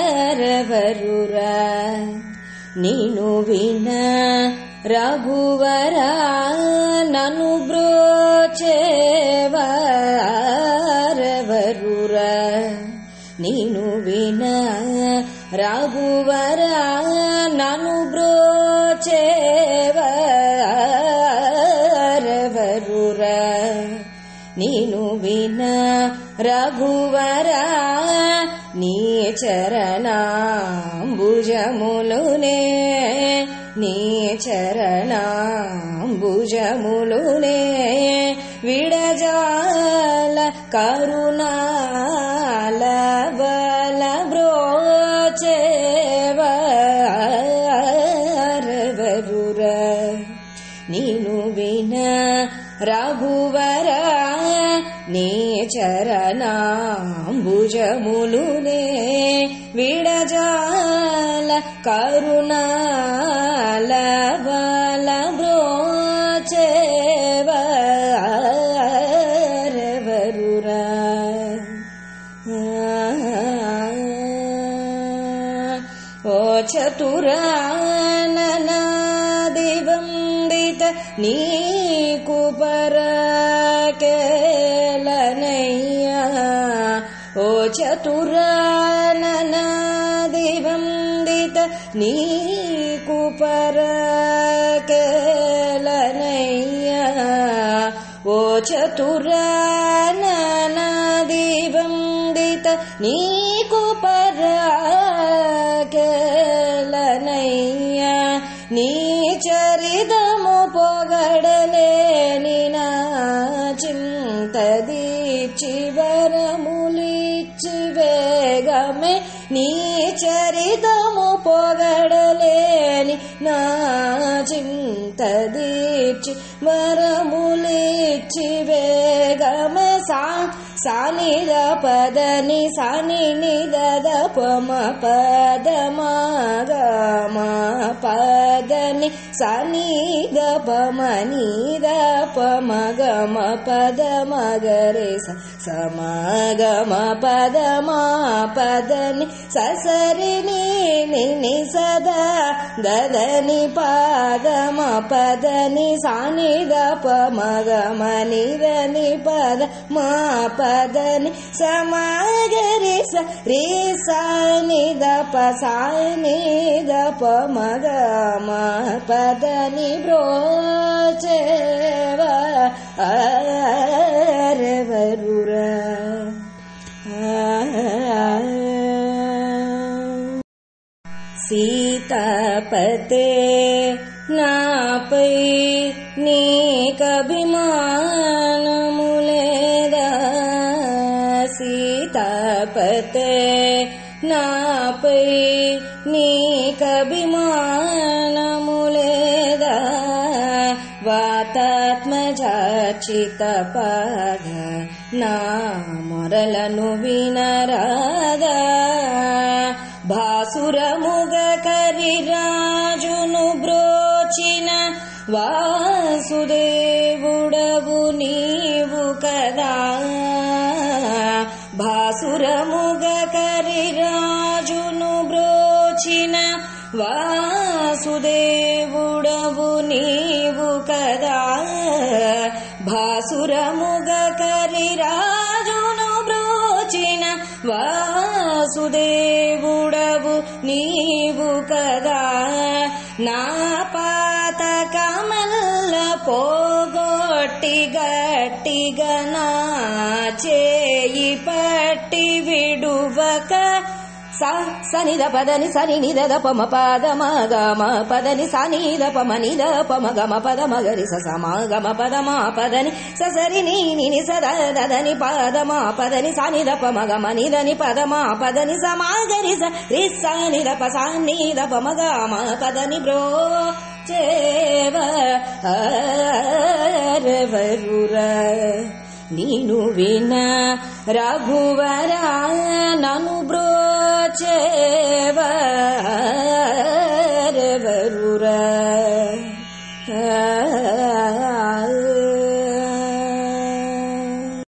ಬ್ರೋಚೇವರವರುರ ನೀನು ವಿನ ರಘುವರ ನನು ಬ್ರೋಚೇವರವರುರ ನೀನು ವಿನ ರಘುವರ ನನು ಬ್ರೋಚೇವರವರುರ ನೀನು ವಿನ ರಘುವರ నీ చరణాంబుజములునే నీ చరణాంబుజములునే విడజాల కరుణాల బల బ్రోచేవరవరుర నీను విన రఘువర నీ చరణాంబుజములునే విడజాల కరుణాల బల బ్రోచేవరవరుర ఓ చతురాననాదివందిత నీకు పరకేలనయ్యా ఓ చతురాననాదివందిత నీకు పరకేలనయ్యా ఓ చతురాననాదివందిత నీకు పరకేలనయ్యా నీ చరితము పొగడలేని నా చింతదీర్చి వరములిచ్చి వేగమే నీ చరితము పొగడలేని నా చింతదీర్చి వరములిచ్చి వేగమే సానిద పదని సని నిదద పమ పదమగమ పదని సనిద పమ నిద పమగమ పదమగరే సమగమ పదమ పదని ససరి ని సదా దదని పదమ పదని సనిద పమగమ నిదని పద మా పదని సమగరి రే సానిద పసానిద పమగమ పదని బ్రోచేవరవరుర సీతాపతే నాపై నీకభిమానము లేదా సీతాపతే నాపై నీకభిమానము లేదా వాతాత్మజాచిత పాద నా మొరలను వినరాదా భాసురముగ కరిరాజును బ్రోచిన వాసుదేవుడవు నీవు కదా భాసురముగ కరిరాజును బ్రోచిన వాసుదేవుడవు నీవు కదా భాసురముగ కరిరాజును బ్రోచిన వాసుదేవుడవు నీవు కదా నా పాతకమల్ల పోగొట్టి గట్టిగా నా చేయి పట్టి విడువక సనిద పదని సని నిద పమ పదమ గమ పదని సనిద పమ నిద పమ గమ పదమ గరి సమ పదమ పదని ససరి ని సదని పదమ పదని సనిద పమ గమ నిదని పదమ పదని సమాగరి రి సనిద పసనిద పమ గమ పదని బ్రోచేవరవరుర ನೀನು ವಿನ ರಘುವರ ನನು ಬ್ರೋಚೇವ